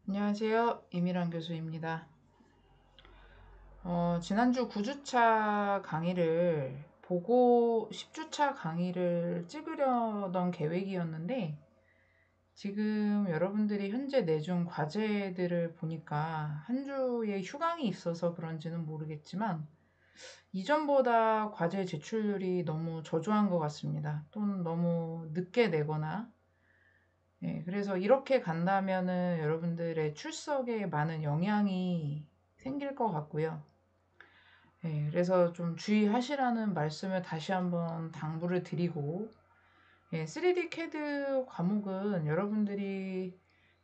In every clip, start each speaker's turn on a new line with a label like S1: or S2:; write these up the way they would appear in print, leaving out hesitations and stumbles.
S1: 안녕하세요. 이미란 교수입니다. 지난주 9주차 강의를 보고 10주차 강의를 찍으려던 계획이었는데 지금 여러분들이 현재 내준 과제들을 보니까 한 주에 휴강이 있어서 그런지는 모르겠지만 이전보다 과제 제출률이 너무 저조한 것 같습니다. 또는 너무 늦게 내거나 그래서 이렇게 간다면은 여러분들의 출석에 많은 영향이 생길 것 같고요. 그래서 좀 주의하시라는 말씀을 다시 한번 당부를 드리고, 3D CAD 과목은 여러분들이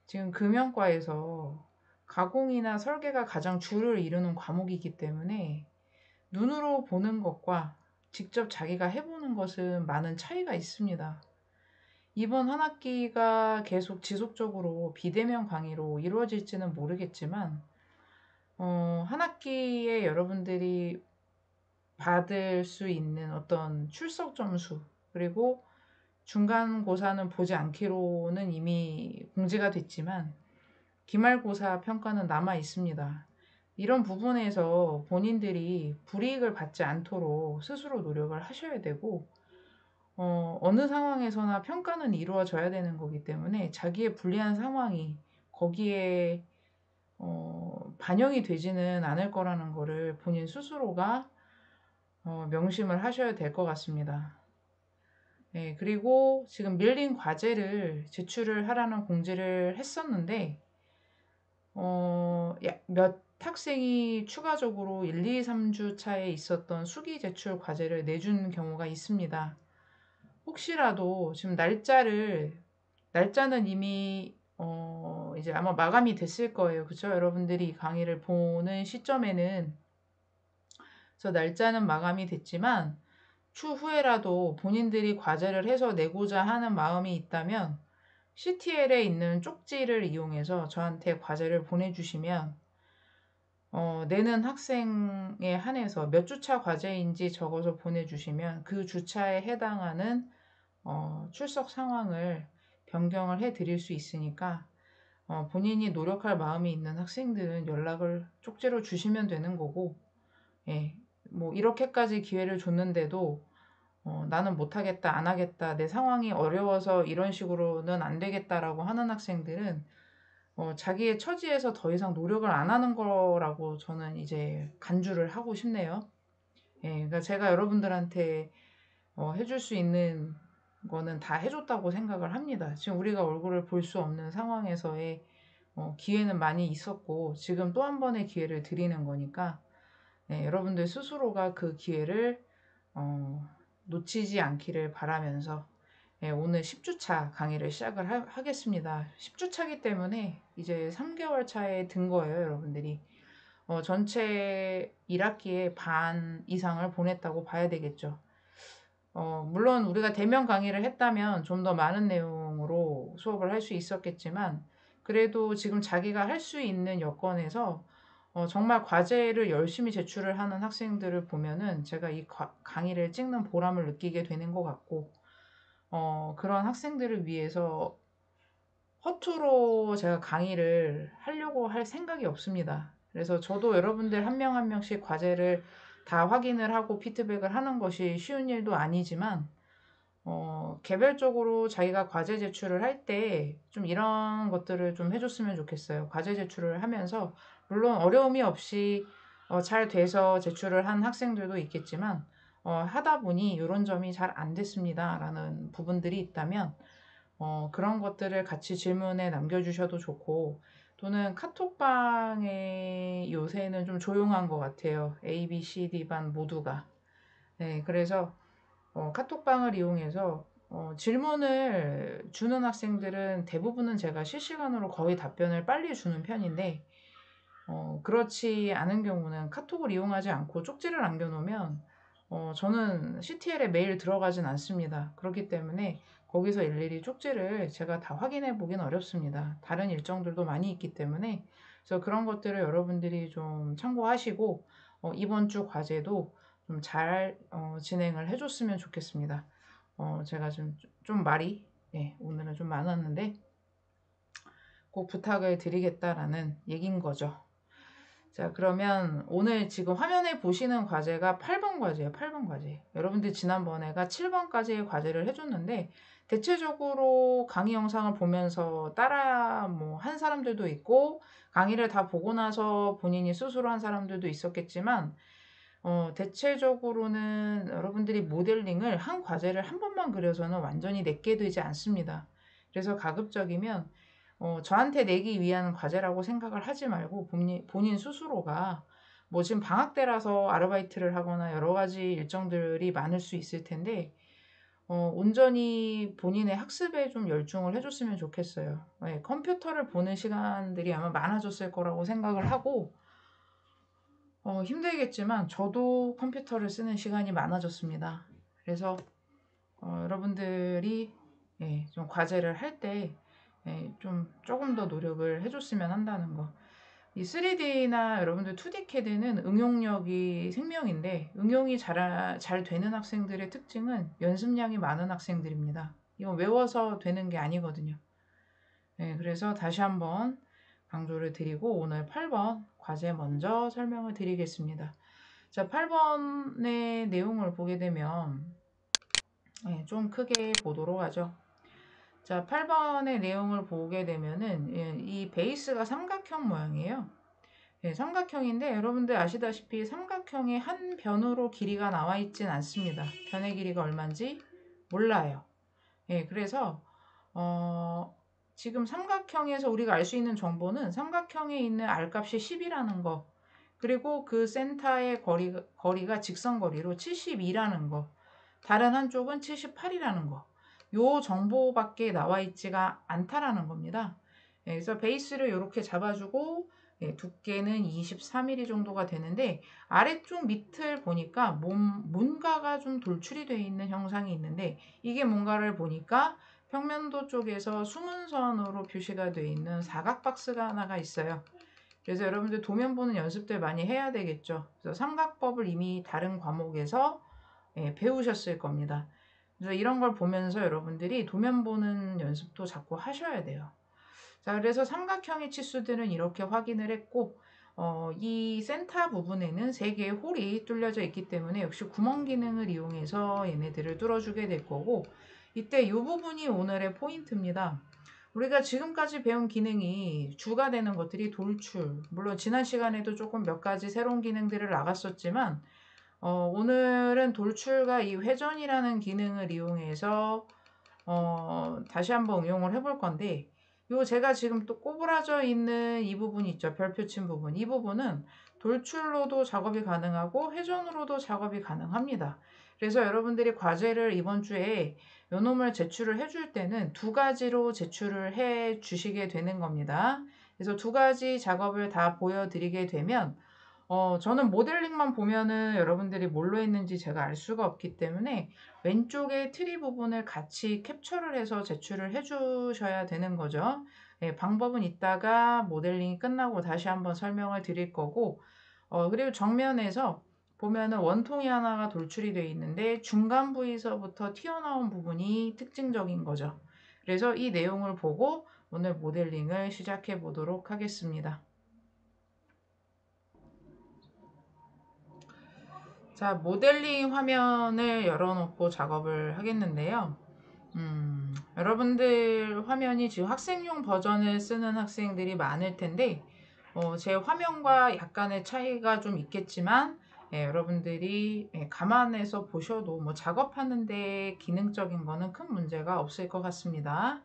S1: 지금 금연과에서 가공이나 설계가 가장 주를 이루는 과목이기 때문에 눈으로 보는 것과 직접 자기가 해보는 것은 많은 차이가 있습니다. 이번 한 학기가 계속 지속적으로 비대면 강의로 이루어질지는 모르겠지만, 한 학기에 여러분들이 받을 수 있는 어떤 출석 점수, 그리고 중간고사는 보지 않기로는 이미 공지가 됐지만, 기말고사 평가는 남아 있습니다. 이런 부분에서 본인들이 불이익을 받지 않도록 스스로 노력을 하셔야 되고, 어느 상황에서나 평가는 이루어져야 되는 거기 때문에 자기의 불리한 상황이 거기에 반영이 되지는 않을 거라는 거를 본인 스스로가 명심을 하셔야 될 것 같습니다. 그리고 지금 밀린 과제를 제출을 하라는 공지를 했었는데, 몇 학생이 추가적으로 1, 2, 3주 차에 있었던 수기 제출 과제를 내준 경우가 있습니다. 혹시라도 지금 날짜는 이미 이제 아마 마감이 됐을 거예요. 그쵸? 여러분들이 이 강의를 보는 시점에는 저 날짜는 마감이 됐지만 추후에라도 본인들이 과제를 해서 내고자 하는 마음이 있다면 CTL에 있는 쪽지를 이용해서 저한테 과제를 보내주시면 내는 학생에 한해서 몇 주차 과제인지 적어서 보내주시면 그 주차에 해당하는 출석 상황을 변경을 해 드릴 수 있으니까 본인이 노력할 마음이 있는 학생들은 연락을 쪽지로 주시면 되는 거고, 뭐 이렇게까지 기회를 줬는데도 나는 못하겠다, 안 하겠다, 내 상황이 어려워서 이런 식으로는 안 되겠다라고 하는 학생들은 자기의 처지에서 더 이상 노력을 안 하는 거라고 저는 이제 간주를 하고 싶네요. 그러니까 제가 여러분들한테 해줄 수 있는 거는 다 해줬다고 생각을 합니다. 지금 우리가 얼굴을 볼 수 없는 상황에서의 기회는 많이 있었고 지금 또 한 번의 기회를 드리는 거니까 여러분들 스스로가 그 기회를 놓치지 않기를 바라면서 오늘 10주차 강의를 시작을 하겠습니다. 10주차기 때문에 이제 3개월 차에 든 거예요, 여러분들이. 전체 1학기에 반 이상을 보냈다고 봐야 되겠죠. 물론 우리가 대면 강의를 했다면 좀 더 많은 내용으로 수업을 할 수 있었겠지만, 그래도 지금 자기가 할 수 있는 여건에서 정말 과제를 열심히 제출을 하는 학생들을 보면은 제가 이 강의를 찍는 보람을 느끼게 되는 것 같고, 그런 학생들을 위해서 허투루 제가 강의를 하려고 할 생각이 없습니다. 그래서 저도 여러분들 한 명 한 명씩 과제를 다 확인을 하고 피드백을 하는 것이 쉬운 일도 아니지만, 개별적으로 자기가 과제 제출을 할 때 좀 이런 것들을 좀 해줬으면 좋겠어요. 과제 제출을 하면서, 물론 어려움이 없이 잘 돼서 제출을 한 학생들도 있겠지만, 하다 보니 이런 점이 잘 안 됐습니다. 라는 부분들이 있다면, 그런 것들을 같이 질문에 남겨주셔도 좋고, 또는 카톡방에 요새는 좀 조용한 것 같아요. A, B, C, D 반 모두가. 그래서 카톡방을 이용해서 질문을 주는 학생들은 대부분은 제가 실시간으로 거의 답변을 빨리 주는 편인데, 그렇지 않은 경우는 카톡을 이용하지 않고 쪽지를 남겨놓으면 저는 CTL에 메일 들어가진 않습니다. 그렇기 때문에 거기서 일일이 쪽지를 제가 다 확인해 보긴 어렵습니다. 다른 일정들도 많이 있기 때문에. 그래서 그런 것들을 여러분들이 좀 참고하시고 이번 주 과제도 좀 잘 진행을 해줬으면 좋겠습니다. 제가 좀 말이 오늘은 좀 많았는데, 꼭 부탁을 드리겠다라는 얘기인 거죠. 자, 그러면 오늘 지금 화면에 보시는 과제가 8번 과제예요. 8번 과제. 여러분들 지난번에가 7번까지의 과제를 해줬는데 대체적으로 강의 영상을 보면서 따라 뭐 한 사람들도 있고 강의를 다 보고 나서 본인이 스스로 한 사람들도 있었겠지만 대체적으로는 여러분들이 모델링을 한 과제를 한 번만 그려서는 완전히 내게 되지 않습니다. 그래서 가급적이면 저한테 내기 위한 과제라고 생각을 하지 말고 본인 스스로가 뭐 지금 방학 때라서 아르바이트를 하거나 여러 가지 일정들이 많을 수 있을 텐데 온전히 본인의 학습에 좀 열중을 해줬으면 좋겠어요. 네, 컴퓨터를 보는 시간들이 아마 많아졌을 거라고 생각을 하고 힘들겠지만 저도 컴퓨터를 쓰는 시간이 많아졌습니다. 그래서 여러분들이 좀 과제를 할 때 좀 조금 더 노력을 해줬으면 한다는 거. 이 3D나 여러분들 2D CAD는 응용력이 생명인데 응용이 잘 되는 학생들의 특징은 연습량이 많은 학생들입니다. 이거 외워서 되는 게 아니거든요. 그래서 다시 한번 강조를 드리고 오늘 8번 과제 먼저 설명을 드리겠습니다. 자, 8번의 내용을 보게 되면 좀 크게 보도록 하죠. 자, 8번의 내용을 보게 되면은 이 베이스가 삼각형 모양이에요. 삼각형인데 여러분들 아시다시피 삼각형의 한 변으로 길이가 나와 있진 않습니다. 변의 길이가 얼마인지 몰라요. 그래서 지금 삼각형에서 우리가 알 수 있는 정보는 삼각형에 있는 R값이 10이라는 거, 그리고 그 센터의 거리가 직선거리로 72라는 거, 다른 한쪽은 78이라는 거, 요 정보밖에 나와 있지가 않다라는 겁니다. 그래서 베이스를 이렇게 잡아주고 두께는 23mm 정도가 되는데 아래쪽 밑을 보니까 뭔가가 좀 돌출이 되어 있는 형상이 있는데 이게 뭔가를 보니까 평면도 쪽에서 수문선으로 표시가 되어 있는 사각 박스가 하나가 있어요. 그래서 여러분들 도면 보는 연습들 많이 해야 되겠죠. 그래서 삼각법을 이미 다른 과목에서 배우셨을 겁니다. 그래서 이런 걸 보면서 여러분들이 도면 보는 연습도 자꾸 하셔야 돼요. 자, 그래서 삼각형의 치수들은 이렇게 확인을 했고 이 센터 부분에는 3개의 홀이 뚫려져 있기 때문에 역시 구멍 기능을 이용해서 얘네들을 뚫어주게 될 거고 이때 이 부분이 오늘의 포인트입니다. 우리가 지금까지 배운 기능이 주가 되는 것들이 돌출, 물론 지난 시간에도 조금 몇 가지 새로운 기능들을 나갔었지만 오늘은 돌출과 이 회전이라는 기능을 이용해서 다시 한번 응용을 해볼 건데 요 제가 지금 또 꼬부라져 있는 이 부분 있죠. 별표 친 부분. 이 부분은 돌출로도 작업이 가능하고 회전으로도 작업이 가능합니다. 그래서 여러분들이 과제를 이번 주에 요 놈을 제출을 해줄 때는 2가지로 제출을 해 주시게 되는 겁니다. 그래서 2가지 작업을 다 보여드리게 되면 저는 모델링만 보면은 여러분들이 뭘로 했는지 제가 알 수가 없기 때문에 왼쪽에 트리 부분을 같이 캡처를 해서 제출을 해주셔야 되는 거죠. 방법은 이따가 모델링이 끝나고 다시 한번 설명을 드릴 거고 그리고 정면에서 보면은 원통이 하나가 돌출이 되어 있는데 중간 부위서부터 튀어나온 부분이 특징적인 거죠. 그래서 이 내용을 보고 오늘 모델링을 시작해 보도록 하겠습니다. 자, 모델링 화면을 열어놓고 작업을 하겠는데요. 여러분들 화면이 지금 학생용 버전을 쓰는 학생들이 많을 텐데, 제 화면과 약간의 차이가 좀 있겠지만, 여러분들이 감안해서 보셔도 뭐 작업하는데 기능적인 거는 큰 문제가 없을 것 같습니다.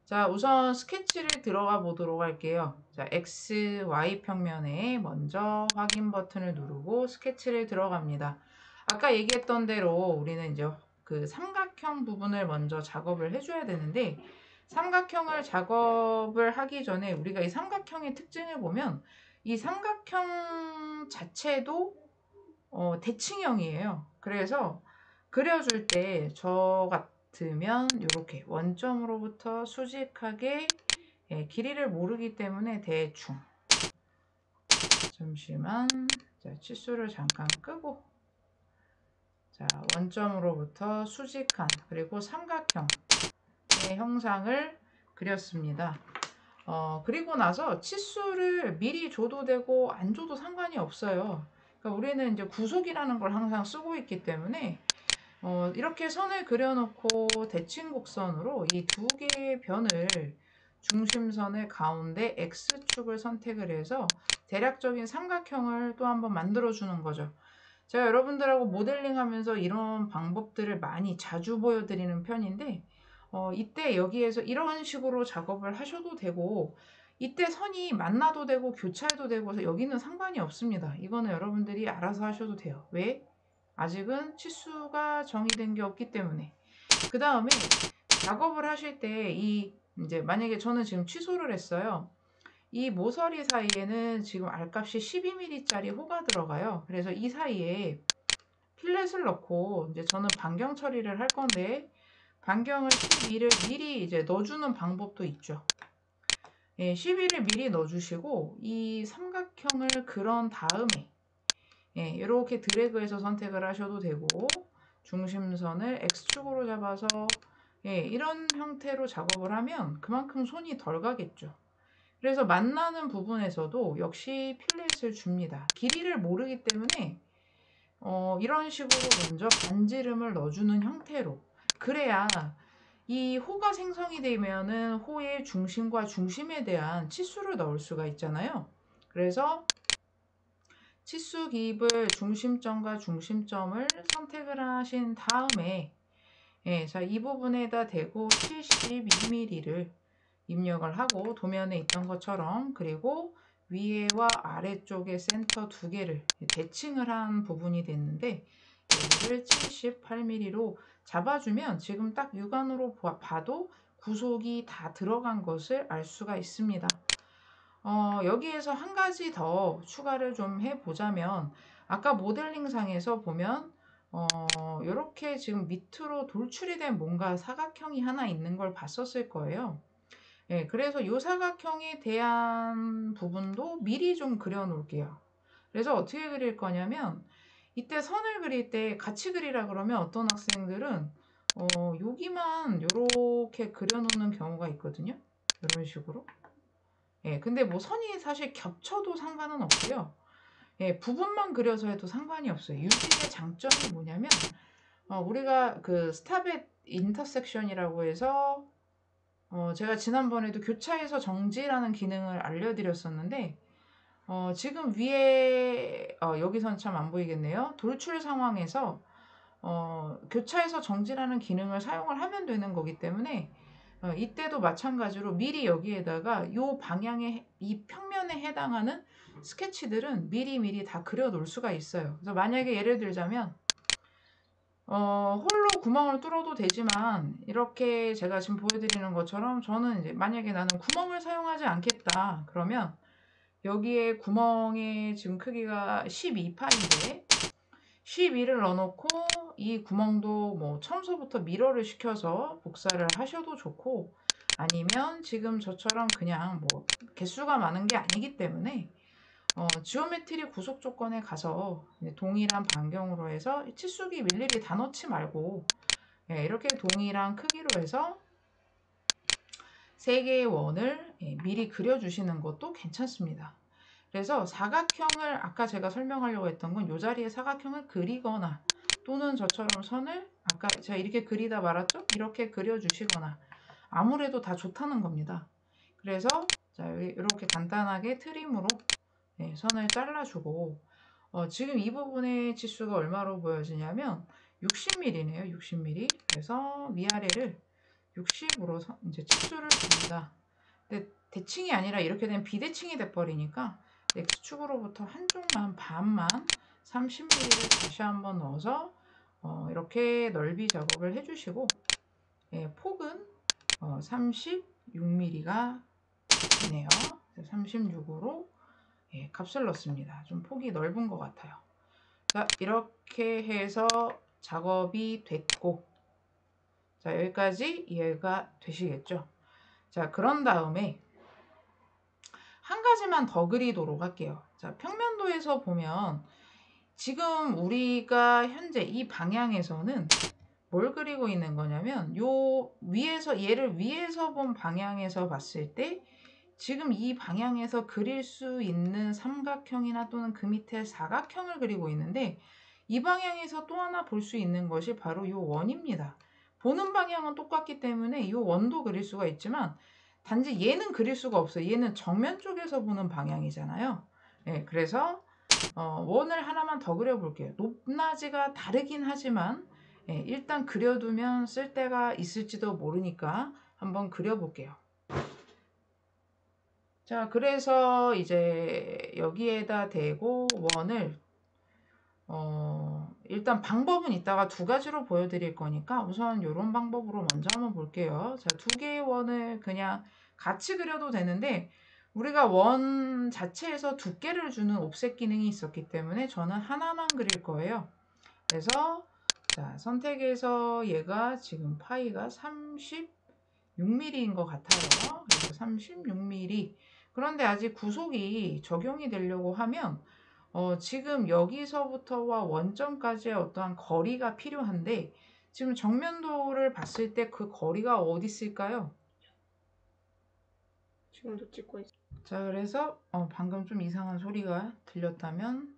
S1: 자, 우선 스케치를 들어가 보도록 할게요. 자, X, Y 평면에 먼저 확인 버튼을 누르고 스케치를 들어갑니다. 아까 얘기했던 대로 우리는 이제 그 삼각형 부분을 먼저 작업을 해줘야 되는데 삼각형을 작업을 하기 전에 우리가 이 삼각형의 특징을 보면 이 삼각형 자체도 대칭형이에요. 그래서 그려줄 때 저 같으면 이렇게 원점으로부터 수직하게 길이를 모르기 때문에 대충 잠시만 자, 치수를 잠깐 끄고 자, 원점으로부터 수직한 그리고 삼각형의 형상을 그렸습니다. 그리고 나서 치수를 미리 줘도 되고 안 줘도 상관이 없어요. 그러니까 우리는 이제 구속이라는 걸 항상 쓰고 있기 때문에 이렇게 선을 그려놓고 대칭 곡선으로 이 두 개의 변을 중심선을 가운데 X축을 선택을 해서 대략적인 삼각형을 또 한번 만들어 주는 거죠. 제가 여러분들하고 모델링 하면서 이런 방법들을 많이 자주 보여드리는 편인데 이때 여기에서 이런 식으로 작업을 하셔도 되고 이때 선이 만나도 되고 교차해도 되고 해서 여기는 상관이 없습니다. 이거는 여러분들이 알아서 하셔도 돼요. 왜? 아직은 치수가 정의된 게 없기 때문에. 그 다음에 작업을 하실 때 이제 만약에 저는 지금 취소를 했어요. 이 모서리 사이에는 지금 알값이 12mm짜리 호가 들어가요. 그래서 이 사이에 필렛을 넣고 이제 저는 반경 처리를 할 건데 반경을 12를 미리 이제 넣어주는 방법도 있죠. 12를 미리 넣어주시고 이 삼각형을 그런 다음에 이렇게 드래그해서 선택을 하셔도 되고 중심선을 X축으로 잡아서 이런 형태로 작업을 하면 그만큼 손이 덜 가겠죠. 그래서 만나는 부분에서도 역시 필렛을 줍니다. 길이를 모르기 때문에 이런 식으로 먼저 반지름을 넣어주는 형태로 그래야 이 호가 생성이 되면은 호의 중심과 중심에 대한 치수를 넣을 수가 있잖아요. 그래서 치수 기입을 중심점과 중심점을 선택을 하신 다음에 자, 이 부분에다 대고 72mm를 입력을 하고 도면에 있던 것처럼 그리고 위에와 아래쪽에 센터 두 개를 대칭을 한 부분이 됐는데 여기를 78mm로 잡아주면 지금 딱 육안으로 봐도 구속이 다 들어간 것을 알 수가 있습니다. 여기에서 한 가지 더 추가를 좀 해보자면 아까 모델링상에서 보면 이렇게 지금 밑으로 돌출이 된 뭔가 사각형이 하나 있는 걸 봤었을 거예요. 그래서 이 사각형에 대한 부분도 미리 좀 그려 놓을게요. 그래서 어떻게 그릴 거냐면 이때 선을 그릴 때 같이 그리라 그러면 어떤 학생들은 여기만 이렇게 그려 놓는 경우가 있거든요. 이런 식으로. 근데 뭐 선이 사실 겹쳐도 상관은 없고요. 부분만 그려서 해도 상관이 없어요. 유직의 장점이 뭐냐면 우리가 그 스탑 앳 인터섹션이라고 해서 제가 지난번에도 교차에서 정지라는 기능을 알려드렸었는데 지금 위에 여기선 참 안 보이겠네요. 돌출 상황에서 교차에서 정지라는 기능을 사용을 하면 되는 거기 때문에 이때도 마찬가지로 미리 여기에다가 이 방향의 이 평면에 해당하는 스케치들은 미리 다 그려 놓을 수가 있어요. 그래서 만약에 예를 들자면 홀로 구멍을 뚫어도 되지만 이렇게 제가 지금 보여드리는 것처럼 저는 이제 만약에 나는 구멍을 사용하지 않겠다 그러면 여기에 구멍의 지금 크기가 12파인데 12를 넣어놓고 이 구멍도 뭐 처음서부터 미러를 시켜서 복사를 하셔도 좋고 아니면 지금 저처럼 그냥 뭐 개수가 많은 게 아니기 때문에 지오메트리 구속 조건에 가서 동일한 반경으로 해서 치수기 일일이 다 넣지 말고 이렇게 동일한 크기로 해서 세 개의 원을 미리 그려주시는 것도 괜찮습니다. 그래서 사각형을 아까 제가 설명하려고 했던 건 이 자리에 사각형을 그리거나 또는 저처럼 선을 아까 제가 이렇게 그리다 말았죠? 이렇게 그려주시거나 아무래도 다 좋다는 겁니다. 그래서 자, 이렇게 간단하게 트림으로 선을 잘라주고 지금 이 부분의 치수가 얼마로 보여지냐면 60mm네요. 60mm. 그래서 위아래를 60으로 이제 치수를 줍니다. 근데 대칭이 아니라 이렇게 되면 비대칭이 돼버리니까 X축으로부터 한쪽만 반만 30mm를 다시 한번 넣어서 이렇게 넓이 작업을 해주시고 폭은 36mm가 되네요. 36으로 값을 넣습니다. 좀 폭이 넓은 것 같아요. 자, 이렇게 해서 작업이 됐고 자, 여기까지 이해가 되시겠죠? 자, 그런 다음에 한 가지만 더 그리도록 할게요. 자, 평면도에서 보면 지금 우리가 현재 이 방향에서는 뭘 그리고 있는 거냐면 요 위에서 얘를 위에서 본 방향에서 봤을 때 지금 이 방향에서 그릴 수 있는 삼각형이나 또는 그 밑에 사각형을 그리고 있는데, 이 방향에서 또 하나 볼 수 있는 것이 바로 이 원입니다. 보는 방향은 똑같기 때문에 이 원도 그릴 수가 있지만, 단지 얘는 그릴 수가 없어요. 얘는 정면 쪽에서 보는 방향이잖아요. 네, 그래서 원을 하나만 더 그려볼게요. 높낮이가 다르긴 하지만 일단 그려두면 쓸데가 있을지도 모르니까 한번 그려볼게요. 자, 그래서 이제 여기에다 대고 원을 일단 방법은 이따가 두 가지로 보여드릴 거니까 우선 이런 방법으로 먼저 한번 볼게요. 자, 두 개의 원을 그냥 같이 그려도 되는데, 우리가 원 자체에서 두께를 주는 옵셋 기능이 있었기 때문에 저는 하나만 그릴 거예요. 그래서 자, 선택해서 얘가 지금 파이가 36mm인 것 같아요. 그래서 36mm. 그런데 아직 구속이 적용이 되려고 하면 지금 여기서부터와 원점까지의 어떠한 거리가 필요한데, 지금 정면도를 봤을 때 그 거리가 어디 있을까요?
S2: 지금도 찍고 있어.
S1: 자, 그래서 방금 좀 이상한 소리가 들렸다면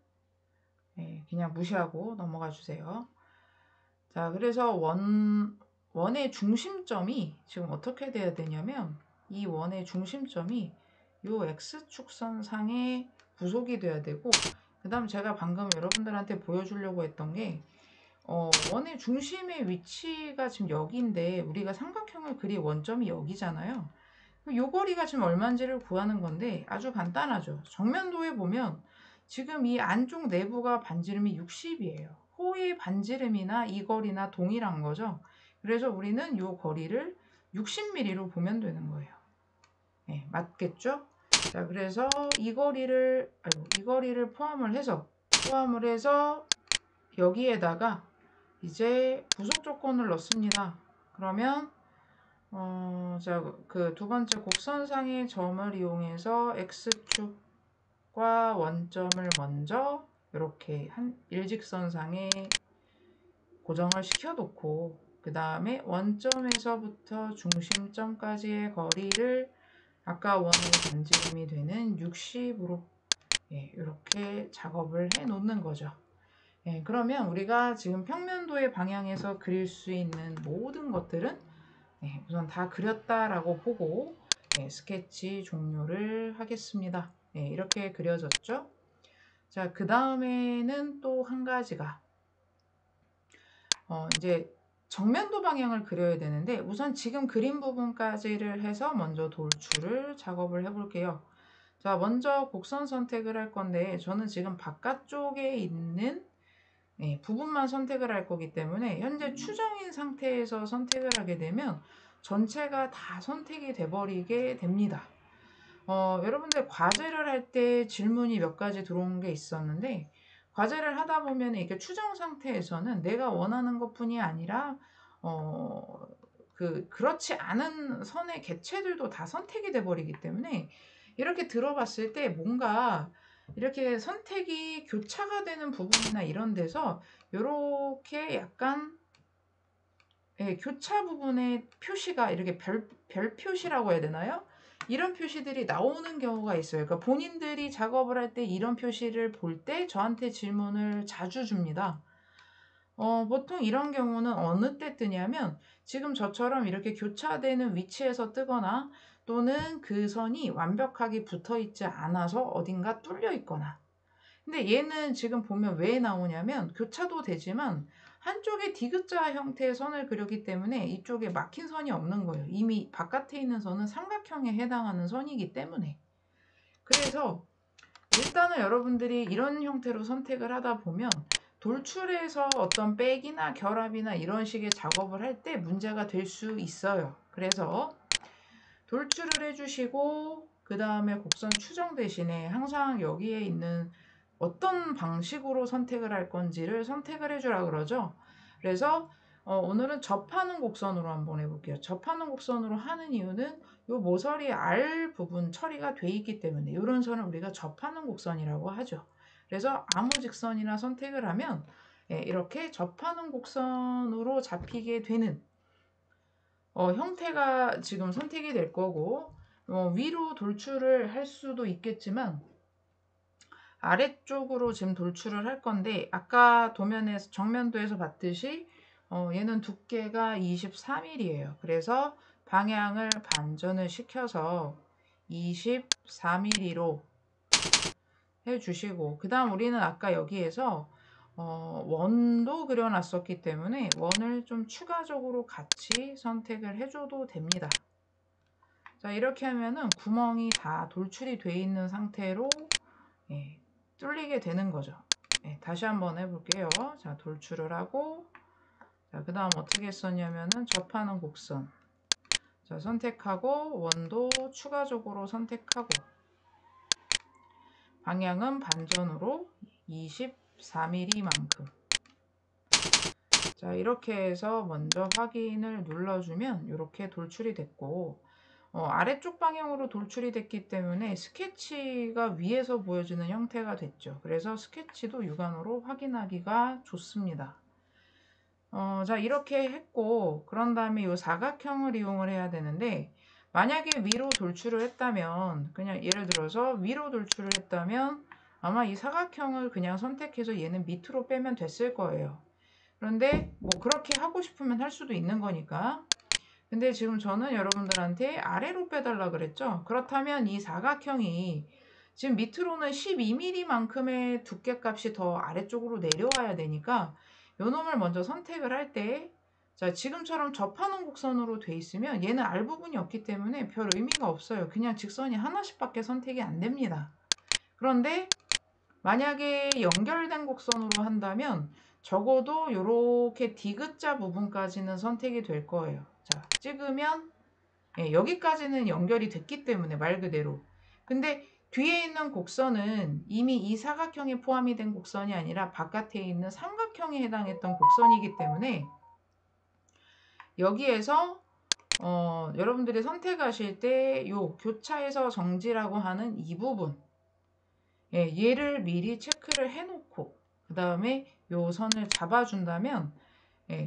S1: 그냥 무시하고 넘어가 주세요. 자, 그래서 원의 중심점이 지금 어떻게 돼야 되냐면, 이 원의 중심점이 요 x축선상에 구속이 돼야 되고, 그 다음 제가 방금 여러분들한테 보여주려고 했던 게 원의 중심의 위치가 지금 여기인데, 우리가 삼각형을 그릴 원점이 여기잖아요. 요 거리가 지금 얼마인지를 구하는 건데 아주 간단하죠. 정면도에 보면 지금 이 안쪽 내부가 반지름이 60이에요. 호의 반지름이나 이 거리나 동일한 거죠. 그래서 우리는 요 거리를 60mm로 보면 되는 거예요. 네, 맞겠죠? 자, 그래서 이 거리를 포함을 해서 여기에다가 이제 부속 조건을 넣습니다. 그러면 자, 그 두 번째 곡선상의 점을 이용해서 x축과 원점을 먼저 이렇게 한 일직선상에 고정을 시켜놓고, 그 다음에 원점에서부터 중심점까지의 거리를 아까 원의 반지름이 되는 60으로 이렇게 작업을 해 놓는 거죠. 그러면 우리가 지금 평면도의 방향에서 그릴 수 있는 모든 것들은 우선 다 그렸다라고 보고 스케치 종료를 하겠습니다. 이렇게 그려졌죠. 자, 그 다음에는 또 한 가지가 이제 정면도 방향을 그려야 되는데, 우선 지금 그린 부분까지를 해서 먼저 돌출을 작업을 해볼게요. 자, 먼저 곡선 선택을 할 건데, 저는 지금 바깥쪽에 있는 부분만 선택을 할 거기 때문에 현재 추정인 상태에서 선택을 하게 되면 전체가 다 선택이 돼버리게 됩니다. 여러분들 과제를 할 때 질문이 몇 가지 들어온 게 있었는데, 과제를 하다 보면 이게 추정 상태에서는 내가 원하는 것뿐이 아니라 그렇지 않은 선의 개체들도 다 선택이 돼버리기 때문에, 이렇게 들어봤을 때 뭔가 이렇게 선택이 교차가 되는 부분이나 이런 데서 이렇게 약간 교차 부분의 표시가 이렇게 별 표시라고 해야 되나요? 이런 표시들이 나오는 경우가 있어요. 그러니까 본인들이 작업을 할 때 이런 표시를 볼 때 저한테 질문을 자주 줍니다. 보통 이런 경우는 어느 때 뜨냐면, 지금 저처럼 이렇게 교차되는 위치에서 뜨거나, 또는 그 선이 완벽하게 붙어 있지 않아서 어딘가 뚫려 있거나. 근데 얘는 지금 보면 왜 나오냐면, 교차도 되지만 한쪽에 디귿자 형태의 선을 그렸기 때문에 이쪽에 막힌 선이 없는 거예요. 이미 바깥에 있는 선은 삼각형에 해당하는 선이기 때문에. 그래서 일단은 여러분들이 이런 형태로 선택을 하다 보면 돌출해서 어떤 백이나 결합이나 이런 식의 작업을 할 때 문제가 될 수 있어요. 그래서 돌출을 해주시고, 그 다음에 곡선 추정 대신에 항상 여기에 있는 어떤 방식으로 선택을 할 건지를 선택을 해주라 그러죠. 그래서 오늘은 접하는 곡선으로 한번 해볼게요. 접하는 곡선으로 하는 이유는 이 모서리 R 부분 처리가 돼 있기 때문에 이런 선을 우리가 접하는 곡선이라고 하죠. 그래서 아무 직선이나 선택을 하면 이렇게 접하는 곡선으로 잡히게 되는 형태가 지금 선택이 될 거고, 위로 돌출을 할 수도 있겠지만 아래쪽으로 지금 돌출을 할 건데 아까 도면에서 정면도에서 봤듯이 얘는 두께가 23mm예요. 그래서 방향을 반전을 시켜서 24mm로 해주시고, 그 다음 우리는 아까 여기에서 원도 그려놨었기 때문에 원을 좀 추가적으로 같이 선택을 해줘도 됩니다. 자, 이렇게 하면은 구멍이 다 돌출이 돼 있는 상태로 뚫리게 되는 거죠. 다시 한번 해볼게요. 자, 돌출을 하고, 자, 그 다음 어떻게 했었냐면은 접하는 곡선, 자, 선택하고 원도 추가적으로 선택하고 방향은 반전으로 24mm만큼. 자, 이렇게 해서 먼저 확인을 눌러주면 이렇게 돌출이 됐고, 아래쪽 방향으로 돌출이 됐기 때문에 스케치가 위에서 보여지는 형태가 됐죠. 그래서 스케치도 육안으로 확인하기가 좋습니다. 자, 이렇게 했고, 그런 다음에 이 사각형을 이용을 해야 되는데, 만약에 위로 돌출을 했다면, 그냥 예를 들어서 위로 돌출을 했다면 아마 이 사각형을 그냥 선택해서 얘는 밑으로 빼면 됐을 거예요. 그런데 뭐 그렇게 하고 싶으면 할 수도 있는 거니까. 근데 지금 저는 여러분들한테 아래로 빼달라 그랬죠. 그렇다면 이 사각형이 지금 밑으로는 12mm만큼의 두께값이 더 아래쪽으로 내려와야 되니까 요 놈을 먼저 선택을 할 때, 자, 지금처럼 접하는 곡선으로 돼 있으면 얘는 알 부분이 없기 때문에 별 의미가 없어요. 그냥 직선이 하나씩밖에 선택이 안 됩니다. 그런데 만약에 연결된 곡선으로 한다면 적어도 이렇게 디귿자 부분까지는 선택이 될 거예요. 자, 찍으면 여기까지는 연결이 됐기 때문에 말 그대로. 근데 뒤에 있는 곡선은 이미 이 사각형에 포함이 된 곡선이 아니라 바깥에 있는 삼각형에 해당했던 곡선이기 때문에 여기에서 여러분들이 선택하실 때 요 교차에서 정지라고 하는 이 부분, 얘를 미리 체크를 해놓고 그 다음에 요 선을 잡아준다면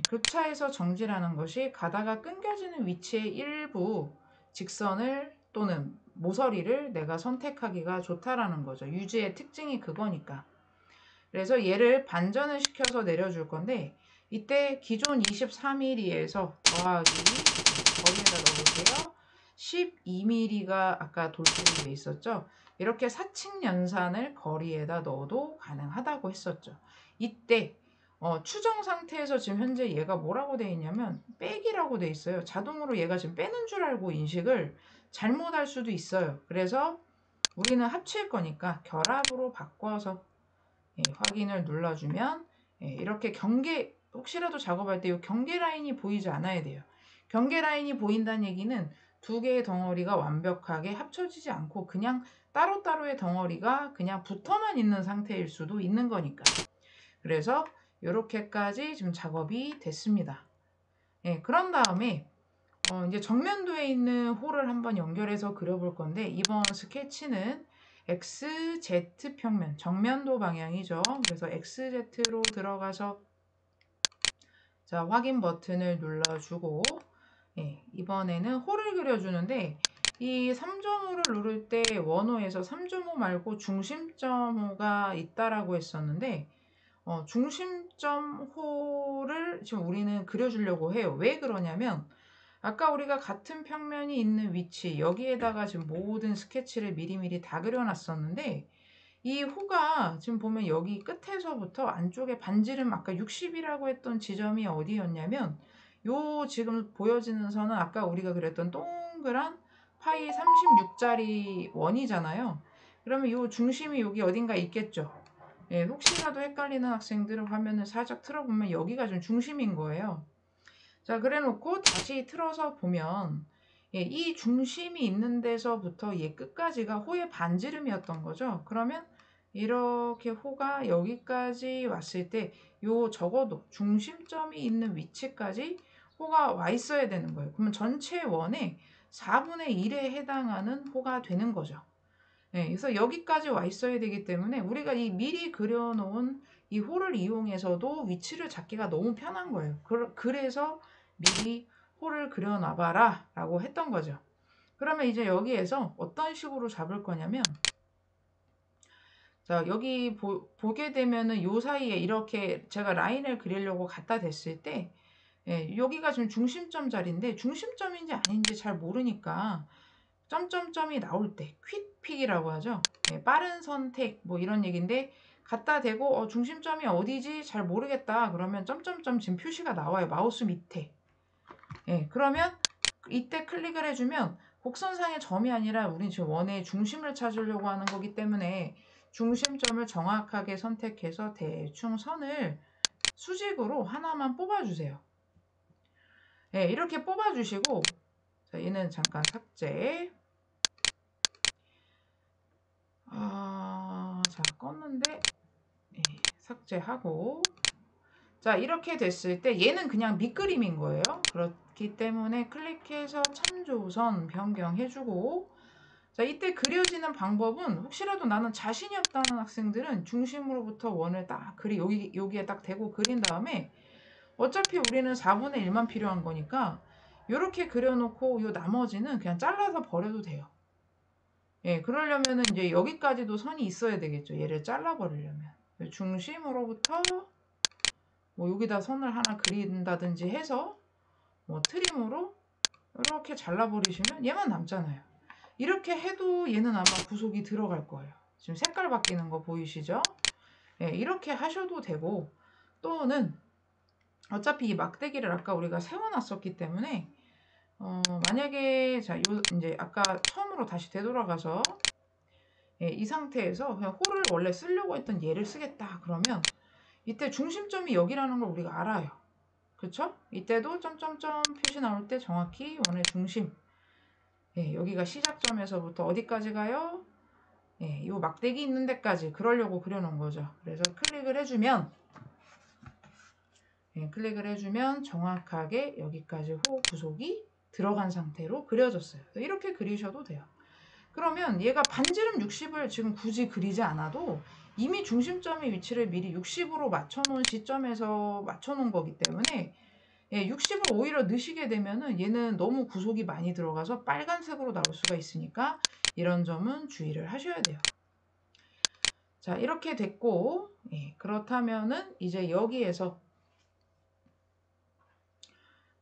S1: 교차에서 정지라는 것이 가다가 끊겨지는 위치의 일부 직선을 또는 모서리를 내가 선택하기가 좋다라는 거죠. 유지의 특징이 그거니까. 그래서 얘를 반전을 시켜서 내려줄 건데 이때 기존 23mm에서 더하기, 거기에다 넣어볼게요. 12mm가 아까 돌출이 돼 있었죠. 이렇게 사칙 연산을 거리에다 넣어도 가능하다고 했었죠. 이때 추정 상태에서 지금 현재 얘가 뭐라고 되어 있냐면 빼기라고 되어 있어요. 자동으로 얘가 지금 빼는 줄 알고 인식을 잘못할 수도 있어요. 그래서 우리는 합칠 거니까 결합으로 바꿔서 확인을 눌러주면 이렇게 경계, 혹시라도 작업할 때 이 경계 라인이 보이지 않아야 돼요. 경계 라인이 보인다는 얘기는 두 개의 덩어리가 완벽하게 합쳐지지 않고 그냥 따로따로의 덩어리가 그냥 붙어만 있는 상태일 수도 있는 거니까. 그래서 이렇게까지 지금 작업이 됐습니다. 그런 다음에 이제 정면도에 있는 홀을 한번 연결해서 그려볼 건데 이번 스케치는 XZ 평면, 정면도 방향이죠. 그래서 XZ로 들어가서 자, 확인 버튼을 눌러주고 이번에는 홀을 그려주는데 이 3.5를 누를 때 원호에서 3.5 말고 중심점 호가 있다라고 했었는데 중심점 호를 지금 우리는 그려주려고 해요. 왜 그러냐면 아까 우리가 같은 평면이 있는 위치 여기에다가 지금 모든 스케치를 미리미리 다 그려놨었는데 이 호가 지금 보면 여기 끝에서부터 안쪽에 반지름 아까 60이라고 했던 지점이 어디였냐면 요 지금 보여지는 선은 아까 우리가 그렸던 동그란 파이 36짜리 원이잖아요. 그러면 요 중심이 여기 어딘가 있겠죠. 혹시라도 헷갈리는 학생들은 화면을 살짝 틀어보면 여기가 좀 중심인 거예요. 자, 그래 놓고 다시 틀어서 보면 이 중심이 있는 데서부터 얘 끝까지가 호의 반지름이었던 거죠. 그러면 이렇게 호가 여기까지 왔을 때 요 적어도 중심점이 있는 위치까지 호가 와 있어야 되는 거예요. 그러면 전체 원의 4분의 1에 해당하는 호가 되는 거죠. 그래서 여기까지 와 있어야 되기 때문에 우리가 이 미리 그려놓은 이 홀을 이용해서도 위치를 잡기가 너무 편한 거예요. 그래서 미리 홀을 그려놔봐라 라고 했던 거죠. 그러면 이제 여기에서 어떤 식으로 잡을 거냐면, 자, 여기 보게 되면은 요 사이에 이렇게 제가 라인을 그리려고 갖다 댔을 때, 예, 여기가 지금 중심점 자리인데 중심점인지 아닌지 잘 모르니까 점점점이 나올 때 퀵픽이라고 하죠. 예, 빠른 선택 뭐 이런 얘기인데, 갖다 대고 중심점이 어디지 잘 모르겠다 그러면 점점점 지금 표시가 나와요. 마우스 밑에. 예, 그러면 이때 클릭을 해주면 곡선상의 점이 아니라 우린 지금 원의 중심을 찾으려고 하는 거기 때문에 중심점을 정확하게 선택해서 대충 선을 수직으로 하나만 뽑아주세요. 예, 이렇게 뽑아주시고, 자, 얘는 잠깐 삭제. 자, 껐는데, 예, 삭제하고. 자, 이렇게 됐을 때 얘는 그냥 밑그림인 거예요. 그렇기 때문에 클릭해서 참조선 변경해주고, 자, 이때 그려지는 방법은 혹시라도 나는 자신이 없다는 학생들은 중심으로부터 원을 딱 여기에 딱 대고 그린 다음에, 어차피 우리는 4분의 1만 필요한 거니까 이렇게 그려놓고 요 나머지는 그냥 잘라서 버려도 돼요. 예, 그러려면은 이제 여기까지도 선이 있어야 되겠죠. 얘를 잘라버리려면. 중심으로부터 뭐 여기다 선을 하나 그린다든지 해서 뭐 트림으로 이렇게 잘라버리시면 얘만 남잖아요. 이렇게 해도 얘는 아마 구속이 들어갈 거예요. 지금 색깔 바뀌는 거 보이시죠? 예, 이렇게 하셔도 되고, 또는 어차피 이 막대기를 아까 우리가 세워놨었기 때문에 만약에 자, 이제 아까 처음으로 다시 되돌아가서, 예, 이 상태에서 그냥 홀을 원래 쓰려고 했던 얘를 쓰겠다 그러면 이때 중심점이 여기라는 걸 우리가 알아요. 그쵸? 이때도 점점점 표시 나올 때 정확히 원의 중심, 예, 여기가 시작점에서부터 어디까지 가요? 예, 이 막대기 있는 데까지 그러려고 그려놓은 거죠. 그래서 클릭을 해주면, 예, 클릭을 해주면 정확하게 여기까지 호 구속이 들어간 상태로 그려졌어요. 이렇게 그리셔도 돼요. 그러면 얘가 반지름 60을 지금 굳이 그리지 않아도 이미 중심점의 위치를 미리 60으로 맞춰놓은 시점에서 맞춰놓은 거기 때문에, 예, 60을 오히려 넣으시게 되면은 얘는 너무 구속이 많이 들어가서 빨간색으로 나올 수가 있으니까 이런 점은 주의를 하셔야 돼요. 자, 이렇게 됐고, 예, 그렇다면은 이제 여기에서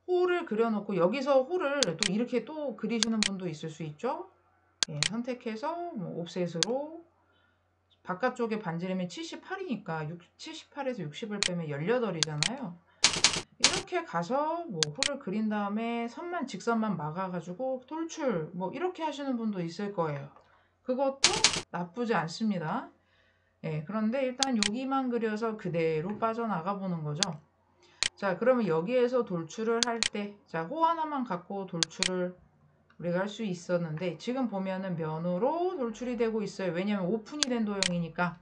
S1: 홀을 그려놓고 여기서 홀을 또 이렇게 또 그리시는 분도 있을 수 있죠. 예, 선택해서 뭐 옵셋으로 바깥쪽에 반지름이 78이니까 78에서 60을 빼면 18이잖아요. 이렇게 가서 뭐 홀을 그린 다음에 선만 직선만 막아가지고 돌출 뭐 이렇게 하시는 분도 있을 거예요. 그것도 나쁘지 않습니다. 예, 그런데 일단 여기만 그려서 그대로 빠져나가 보는 거죠. 자, 그러면 여기에서 돌출을 할 때, 자, 호 하나만 갖고 돌출을 우리가 할 수 있었는데 지금 보면은 면으로 돌출이 되고 있어요. 왜냐면 오픈이 된 도형이니까.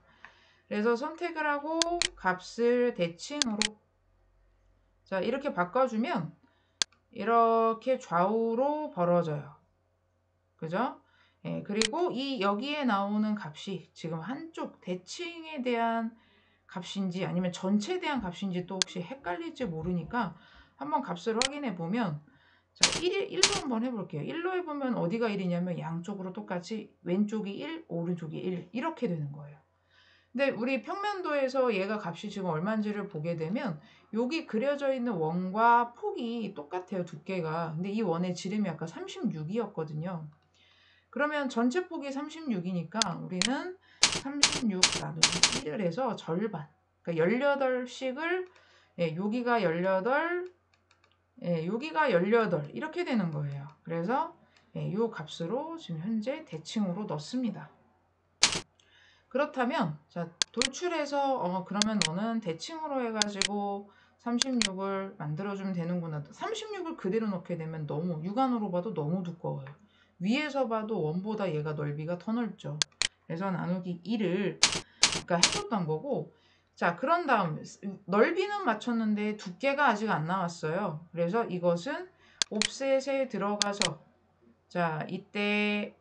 S1: 그래서 선택을 하고 값을 대칭으로, 자, 이렇게 바꿔주면 이렇게 좌우로 벌어져요. 그죠? 예, 그리고 이 여기에 나오는 값이 지금 한쪽 대칭에 대한 값인지 아니면 전체에 대한 값인지 또 혹시 헷갈릴지 모르니까 한번 값을 확인해 보면, 자, 1로 한번 해볼게요. 1로 해보면 어디가 1이냐면 양쪽으로 똑같이 왼쪽이 1, 오른쪽이 1 이렇게 되는 거예요. 근데 우리 평면도에서 얘가 값이 지금 얼마인지를 보게 되면 여기 그려져 있는 원과 폭이 똑같아요. 두께가. 근데 이 원의 지름이 아까 36이었거든요. 그러면 전체 폭이 36이니까 우리는 36 나누기 1을 해서 절반. 그러니까 18씩을, 예, 여기가 18, 예, 여기가 18 이렇게 되는 거예요. 그래서 예, 이 값으로 지금 현재 대칭으로 넣습니다. 그렇다면 자, 돌출해서 그러면 너는 대칭으로 해가지고 36을 만들어주면 되는구나. 36을 그대로 넣게 되면 너무 육안으로 봐도 너무 두꺼워요. 위에서 봐도 원보다 얘가 넓이가 더 넓죠. 그래서 나누기 1을 그러니까 해줬던 거고, 자, 그런 다음 넓이는 맞췄는데 두께가 아직 안 나왔어요. 그래서 이것은 옵셋에 들어가서, 자, 이때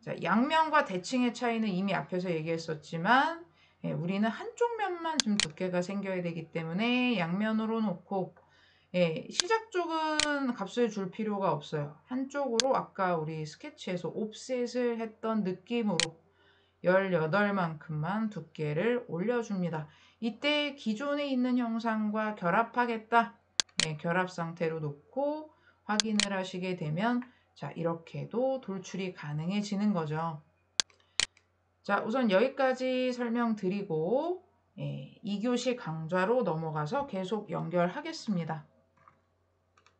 S1: 자, 양면과 대칭의 차이는 이미 앞에서 얘기했었지만, 예, 우리는 한쪽 면만 좀 두께가 생겨야 되기 때문에 양면으로 놓고, 예, 시작 쪽은 값을 줄 필요가 없어요. 한쪽으로 아까 우리 스케치에서 옵셋을 했던 느낌으로 18만큼만 두께를 올려줍니다. 이때 기존에 있는 형상과 결합하겠다. 예, 결합 상태로 놓고 확인을 하시게 되면 자, 이렇게도 돌출이 가능해지는 거죠. 자, 우선 여기까지 설명드리고 2교시 강좌로 넘어가서 계속 연결하겠습니다.